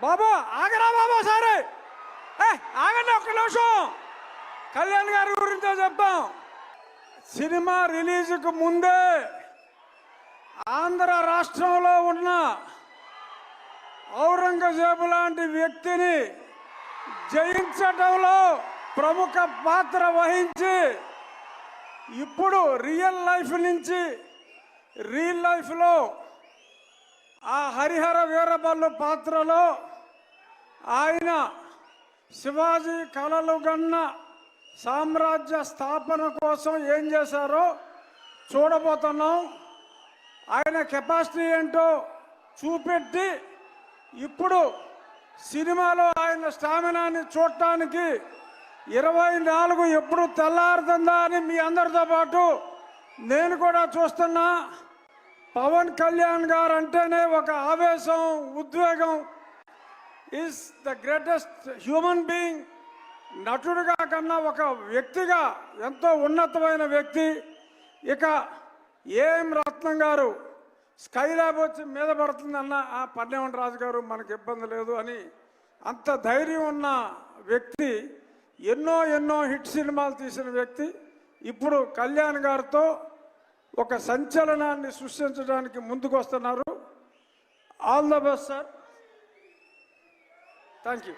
బాబా ఆగరా బాబా సరే ఆగండి ఒక్క నిమిషం. కళ్యాణ్ గారి గురించో చెప్తాం. సినిమా రిలీజ్కు ముందే ఆంధ్ర రాష్ట్రంలో ఉన్న ఔరంగజేబు లాంటి వ్యక్తిని జయించడంలో ప్రముఖ పాత్ర వహించి ఇప్పుడు రియల్ లైఫ్ నుంచి రియల్ లైఫ్లో ఆ హరిహర వీరబల్లు పాత్రలో ఆయన శివాజీ కలలు గన్న సామ్రాజ్య స్థాపన కోసం ఏం చేశారో చూడబోతున్నాం. ఆయన కెపాసిటీ ఏంటో చూపెట్టి ఇప్పుడు సినిమాలో ఆయన స్టామినాని చూడటానికి 24 ఎప్పుడు తెల్లారుతుందా అని మీ అందరితో పాటు నేను కూడా చూస్తున్నా. పవన్ కళ్యాణ్ గారు అంటేనే ఒక ఆవేశం, ఉద్వేగం. Is the greatest human being. నటుడిగా కన్నా ఒక వ్యక్తిగా ఎంతో ఉన్నతమైన వ్యక్తి. ఇక ఏఎం రత్నం గారు స్కైలాబ్ వచ్చి మీద పడుతుందన్న ఆ పన్నెవన్ రాజు గారు మనకు ఇబ్బంది లేదు అని అంత ధైర్యం ఉన్న వ్యక్తి. ఎన్నో హిట్ సినిమాలు తీసిన వ్యక్తి. ఇప్పుడు కళ్యాణ్ గారితో ఒక సంచలనాన్ని సృష్టించడానికి ముందుకు వస్తున్నారు. All the best sir. Thank you.